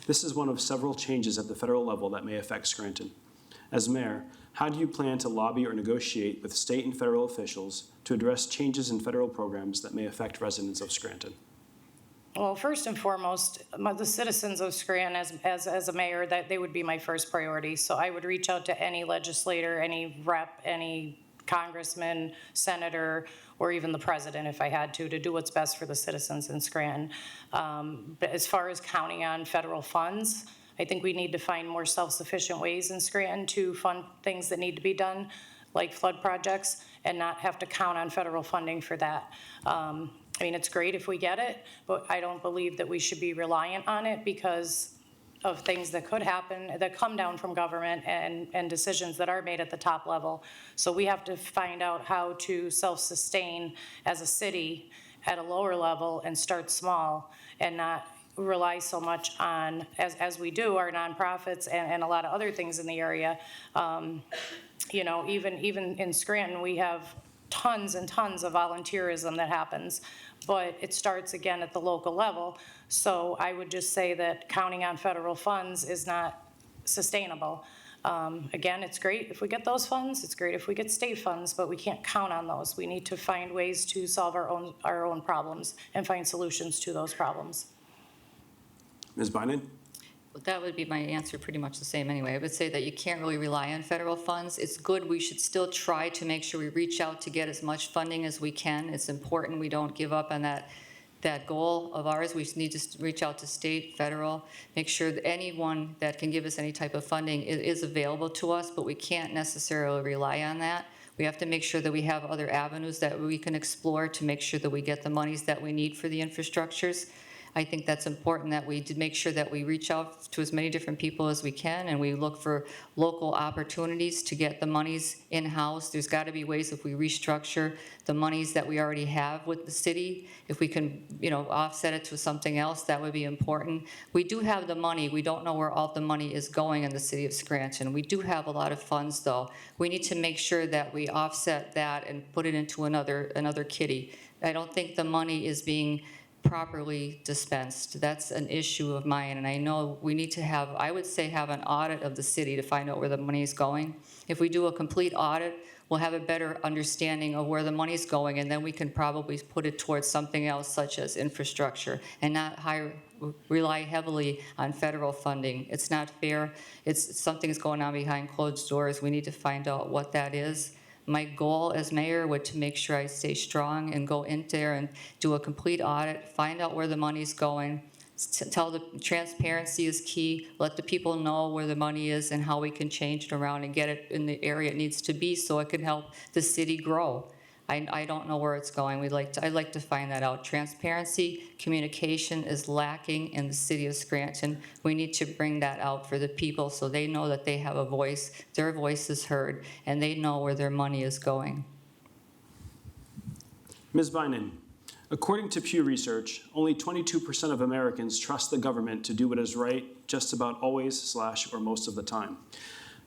This is one of several changes at the federal level that may affect Scranton. As mayor, how do you plan to lobby or negotiate with state and federal officials to address changes in federal programs that may affect residents of Scranton? Well, first and foremost, the citizens of Scranton, as a mayor, that they would be my first priority. So I would reach out to any legislator, any rep, any congressman, senator, or even the president if I had to do what's best for the citizens in Scranton. But as far as counting on federal funds, I think we need to find more self-sufficient ways in Scranton to fund things that need to be done, like flood projects, and not have to count on federal funding for that. I mean, it's great if we get it, but I don't believe that we should be reliant on it because of things that could happen that come down from government and decisions that are made at the top level. So we have to find out how to self-sustain as a city at a lower level and start small and not rely so much on, as we do, our nonprofits and a lot of other things in the area. You know, even in Scranton, we have tons and tons of volunteerism that happens, but it starts again at the local level. So I would just say that counting on federal funds is not sustainable. Again, it's great if we get those funds, it's great if we get state funds, but we can't count on those. We need to find ways to solve our own problems and find solutions to those problems. Ms. Beynon? That would be my answer, pretty much the same anyway. I would say that you can't really rely on federal funds. It's good, we should still try to make sure we reach out to get as much funding as we can. It's important we don't give up on that goal of ours. We need to reach out to state, federal, make sure that anyone that can give us any type of funding is available to us, but we can't necessarily rely on that. We have to make sure that we have other avenues that we can explore to make sure that we get the monies that we need for the infrastructures. I think that's important that we make sure that we reach out to as many different people as we can, and we look for local opportunities to get the monies in-house. There's got to be ways, if we restructure the monies that we already have with the city, if we can, you know, offset it to something else, that would be important. We do have the money. We don't know where all the money is going in the city of Scranton. We do have a lot of funds, though. We need to make sure that we offset that and put it into another kitty. I don't think the money is being properly dispensed. That's an issue of mine, and I know we need to have, I would say, have an audit of the city to find out where the money is going. If we do a complete audit, we'll have a better understanding of where the money's going, and then we can probably put it towards something else, such as infrastructure, and not rely heavily on federal funding. It's not fair. It's something's going on behind closed doors. We need to find out what that is. My goal as mayor would to make sure I stay strong and go in there and do a complete audit, find out where the money's going, tell the transparency is key, let the people know where the money is and how we can change it around and get it in the area it needs to be so it can help the city grow. I don't know where it's going. I'd like to find that out. Transparency, communication is lacking in the city of Scranton. We need to bring that out for the people so they know that they have a voice, their voice is heard, and they know where their money is going. Ms. Beynon, according to Pew Research, only 22% of Americans trust the government to do what is right just about always / or most of the time.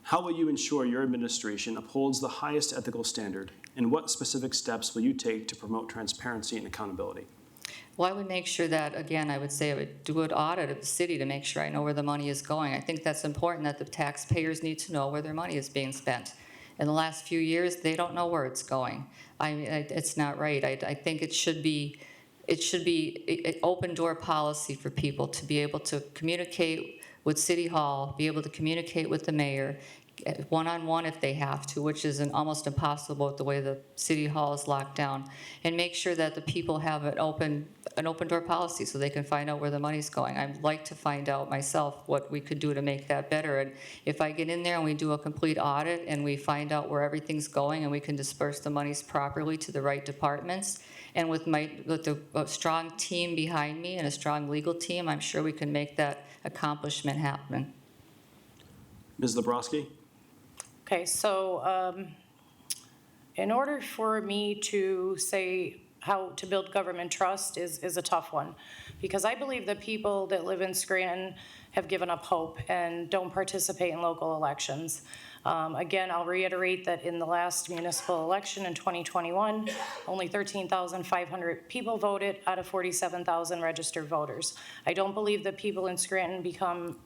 How will you ensure your administration upholds the highest ethical standard, and what specific steps will you take to promote transparency and accountability? Well, I would make sure that, again, I would say I would do an audit of the city to make sure I know where the money is going. I think that's important, that the taxpayers need to know where their money is being spent. In the last few years, they don't know where it's going. It's not right. I think it should be it should be an open door policy for people to be able to communicate with City Hall, be able to communicate with the mayor, one-on-one if they have to, which is almost impossible with the way the City Hall is locked down, and make sure that the people have an open door policy so they can find out where the money's going. I'd like to find out myself what we could do to make that better. And if I get in there and we do a complete audit and we find out where everything's going and we can disperse the monies properly to the right departments, and with a strong team behind me and a strong legal team, I'm sure we can make that accomplishment happen. Ms. Labrosky? Okay, so in order for me to say how to build government trust is a tough one, because I believe that people that live in Scranton have given up hope and don't participate in local elections. Again, I'll reiterate that in the last municipal election in 2021, only 13,500 people voted out of 47,000 registered voters. I don't believe that people in Scranton become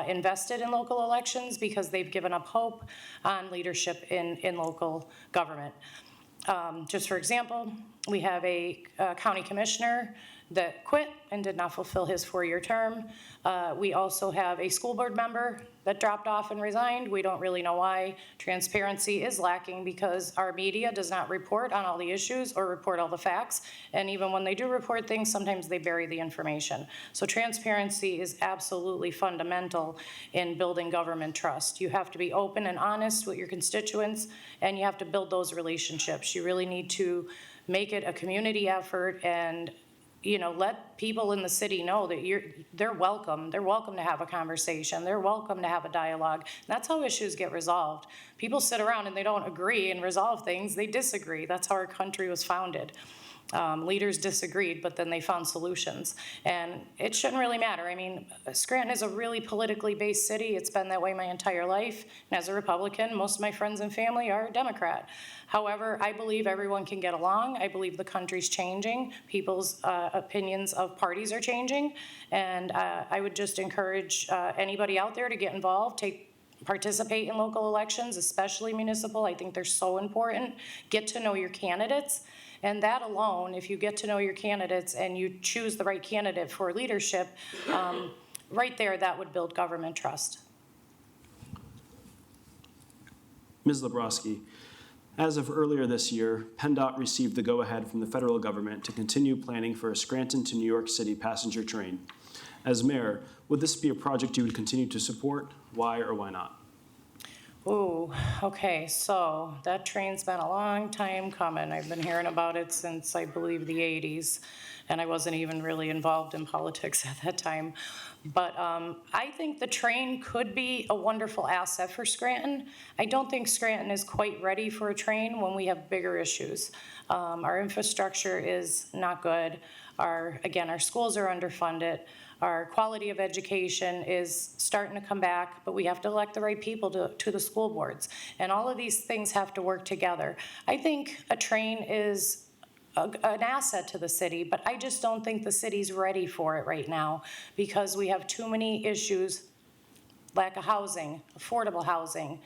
invested in local elections because they've given up hope on leadership in local government. Just for example, we have a county commissioner that quit and did not fulfill his 4-year term. We also have a school board member that dropped off and resigned. We don't really know why. Transparency is lacking because our media does not report on all the issues or report all the facts. And even when they do report things, sometimes they bury the information. So transparency is absolutely fundamental in building government trust. You have to be open and honest with your constituents, and you have to build those relationships. You really need to make it a community effort and let people in the city know that they're welcome. They're welcome to have a conversation. They're welcome to have a dialogue. And that's how issues get resolved. People sit around and they don't agree and resolve things. They disagree. That's how our country was founded. Leaders disagreed, but then they found solutions. And it shouldn't really matter. I mean, Scranton is a really politically based city. It's been that way my entire life. And as a Republican, most of my friends and family are Democrat. However, I believe everyone can get along. I believe the country's changing. People's opinions of parties are changing. And I would just encourage anybody out there to get involved, participate in local elections, especially municipal. I think they're so important. Get to know your candidates. And that alone, if you get to know your candidates and you choose the right candidate for leadership, right there, that would build government trust. Ms. Labrosky, as of earlier this year, PennDOT received the go-ahead from the federal government to continue planning for a Scranton to New York City passenger train. As mayor, would this be a project you would continue to support? Why or why not? Ooh, okay, so that train's been a long time coming. I've been hearing about it since, I believe, the 80s, and I wasn't even really involved in politics at that time. But I think the train could be a wonderful asset for Scranton. I don't think Scranton is quite ready for a train when we have bigger issues. Our infrastructure is not good. Our schools are underfunded. Our quality of education is starting to come back, but we have to elect the right people to the school boards. And all of these things have to work together. I think a train is an asset to the city, but I just don't think the city's ready for it right now because we have too many issues: lack of housing, affordable housing,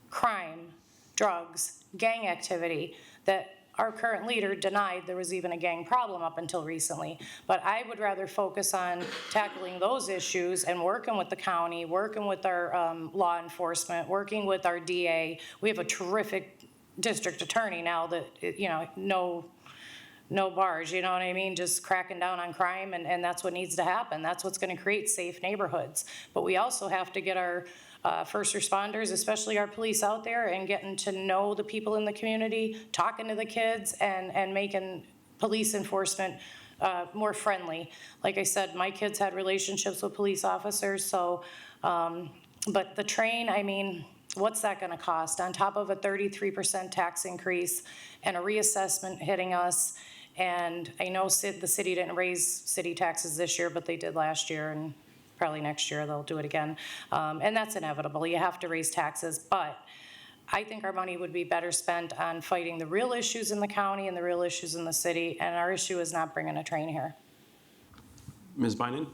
crime, drugs, gang activity, that our current leader denied there was even a gang problem up until recently. But I would rather focus on tackling those issues and working with the county, working with our law enforcement, working with our DA. We have a terrific district attorney now that, no bars, you know what I mean? Just cracking down on crime, and that's what needs to happen. That's what's gonna create safe neighborhoods. But we also have to get our first responders, especially our police out there, and getting to know the people in the community, talking to the kids, and making police enforcement more friendly. Like I said, my kids had relationships with police officers, so, but the train, I mean, what's that gonna cost? On top of a 33% tax increase and a reassessment hitting us. And I know the city didn't raise city taxes this year, but they did last year, and probably next year they'll do it again. And that's inevitable. You have to raise taxes, but I think our money would be better spent on fighting the real issues in the county and the real issues in the city, and our issue is not bringing a train here. Ms. Beynon?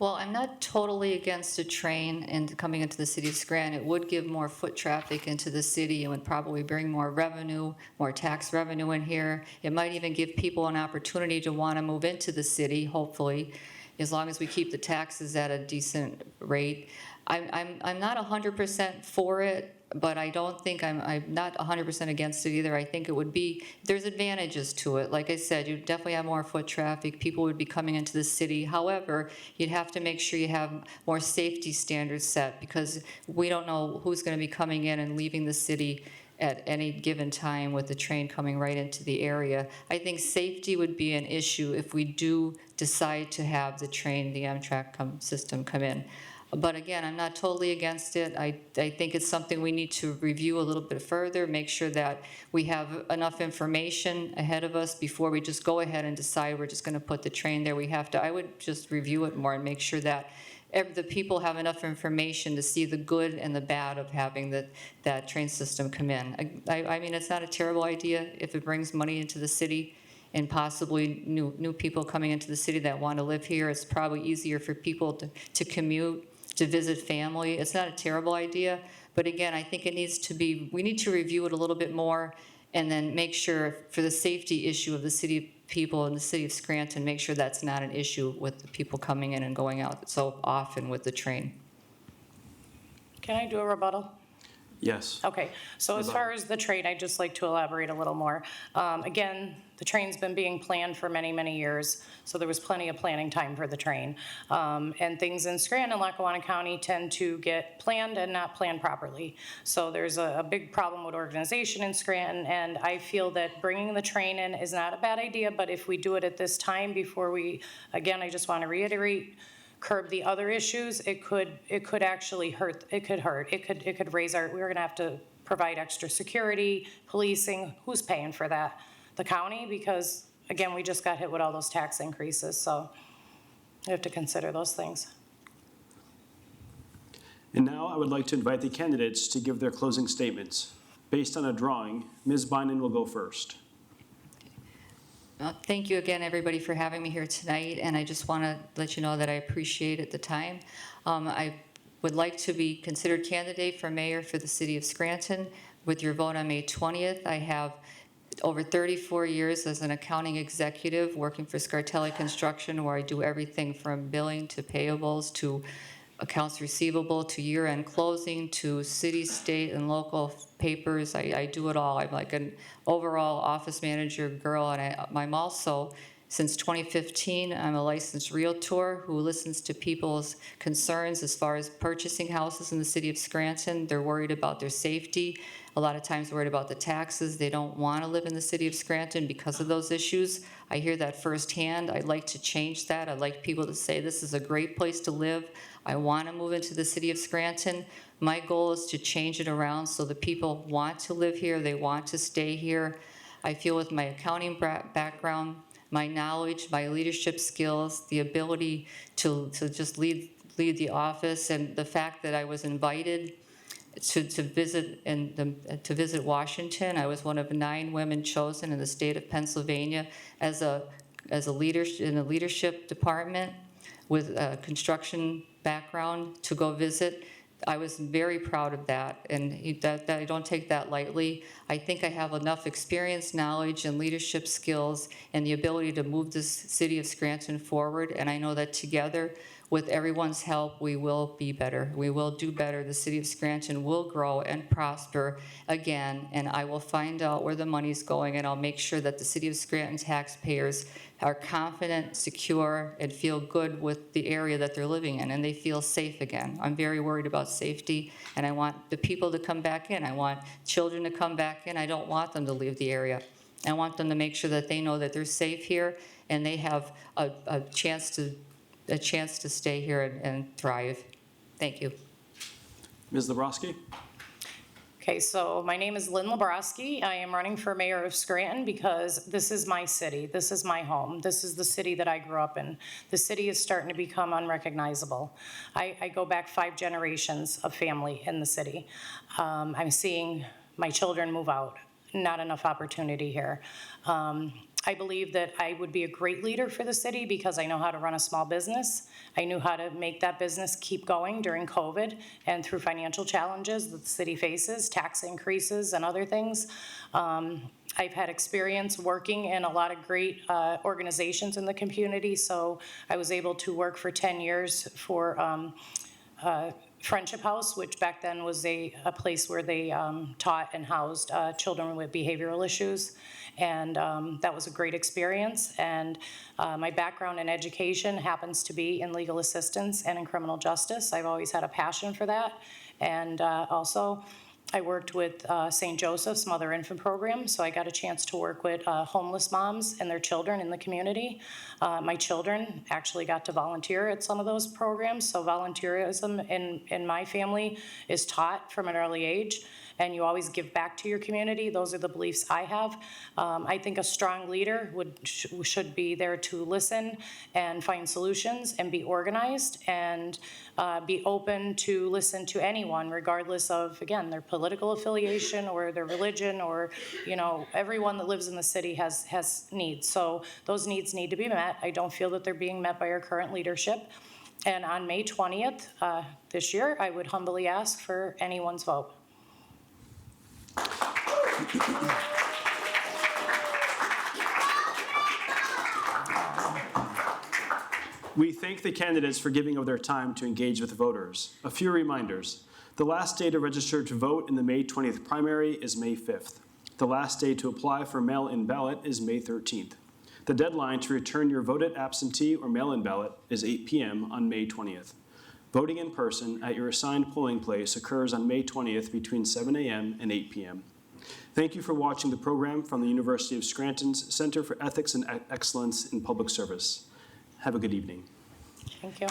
Well, I'm not totally against a train and coming into the city of Scranton. It would give more foot traffic into the city and would probably bring more revenue, more tax revenue in here. It might even give people an opportunity to want to move into the city, hopefully, as long as we keep the taxes at a decent rate. I'm not 100% for it, but I don't think I'm not 100% against it either. I think it would be, there's advantages to it. Like I said, you definitely have more foot traffic. People would be coming into the city. However, you'd have to make sure you have more safety standards set, because we don't know who's going to be coming in and leaving the city at any given time with the train coming right into the area. I think safety would be an issue if we do decide to have the train, the Amtrak system come in. But again, I'm not totally against it. I think it's something we need to review a little bit further, make sure that we have enough information ahead of us before we just go ahead and decide we're just going to put the train there. I would just review it more and make sure that the people have enough information to see the good and the bad of having that train system come in. I mean, it's not a terrible idea if it brings money into the city and possibly new people coming into the city that want to live here. It's probably easier for people to commute, to visit family. It's not a terrible idea, but again, I think it needs to be, we need to review it a little bit more and then make sure for the safety issue of the city people in the city of Scranton, make sure that's not an issue with the people coming in and going out so often with the train. Can I do a rebuttal? Yes. Okay, so as far as the train, I'd just like to elaborate a little more. Again, the train's been being planned for many, many years, so there was plenty of planning time for the train. And things in Scranton and Lackawanna County tend to get planned and not planned properly. So there's a big problem with organization in Scranton, and I feel that bringing the train in is not a bad idea, but if we do it at this time before we, again, I just want to reiterate, curb the other issues, it could actually hurt. It could raise our, we're gonna have to provide extra security, policing. Who's paying for that? The county? Because again, we just got hit with all those tax increases, so we have to consider those things. And now I would like to invite the candidates to give their closing statements. Based on a drawing, Ms. Beynon will go first. Thank you again, everybody, for having me here tonight, and I just want to let you know that I appreciate it, the time. I would like to be considered candidate for mayor for the city of Scranton. With your vote on May 20th, I have over 34 years as an accounting executive working for Scartelli Construction, where I do everything from billing to payables to accounts receivable to year-end closing to city, state, and local papers. I do it all. I'm like an overall office manager girl, and I'm also, since 2015, I'm a licensed realtor who listens to people's concerns as far as purchasing houses in the city of Scranton. They're worried about their safety. A lot of times worried about the taxes. They don't want to live in the city of Scranton because of those issues. I hear that firsthand. I'd like to change that. I'd like people to say this is a great place to live. I want to move into the city of Scranton. My goal is to change it around so the people want to live here, they want to stay here. I feel with my accounting background, my knowledge, my leadership skills, the ability to just lead the office, and the fact that I was invited to visit Washington. I was one of 9 women chosen in the state of Pennsylvania as a leader in the leadership department with a construction background to go visit. I was very proud of that, and that I don't take that lightly. I think I have enough experience, knowledge, and leadership skills and the ability to move this city of Scranton forward, and I know that together, with everyone's help, we will be better. We will do better. The city of Scranton will grow and prosper again, and I will find out where the money's going, and I'll make sure that the city of Scranton taxpayers are confident, secure, and feel good with the area that they're living in, and they feel safe again. I'm very worried about safety, and I want the people to come back in. I want children to come back in. I don't want them to leave the area. I want them to make sure that they know that they're safe here, and they have a chance to stay here and thrive. Thank you. Ms. Labrosky? Okay, so my name is Lynn Labrosky. I am running for mayor of Scranton because this is my city. This is my home. This is the city that I grew up in. The city is starting to become unrecognizable. I go back 5 generations of family in the city. I'm seeing my children move out. Not enough opportunity here. I believe that I would be a great leader for the city because I know how to run a small business. I knew how to make that business keep going during COVID and through financial challenges that the city faces, tax increases and other things. I've had experience working in a lot of great organizations in the community, so I was able to work for 10 years for Friendship House, which back then was a place where they taught and housed children with behavioral issues. And that was a great experience. And my background in education happens to be in legal assistance and in criminal justice. I've always had a passion for that. And also, I worked with St. Joseph's Mother Infant Program, so I got a chance to work with homeless moms and their children in the community. My children actually got to volunteer at some of those programs, so volunteerism in my family is taught from an early age, and you always give back to your community. Those are the beliefs I have. I think a strong leader should be there to listen and find solutions and be organized and be open to listen to anyone, regardless of, again, their political affiliation or their religion, or, you know, everyone that lives in the city has needs. So those needs need to be met. I don't feel that they're being met by our current leadership. And on May 20th this year, I would humbly ask for anyone's vote. We thank the candidates for giving of their time to engage with voters. A few reminders. The last day to register to vote in the May 20th primary is May 5th. The last day to apply for mail-in ballot is May 13th. The deadline to return your voted absentee or mail-in ballot is 8 p.m. on May 20th. Voting in person at your assigned polling place occurs on May 20th between 7 a.m. and 8 p.m. Thank you for watching the program from the University of Scranton's Center for Ethics and Excellence in Public Service. Have a good evening. Thank you.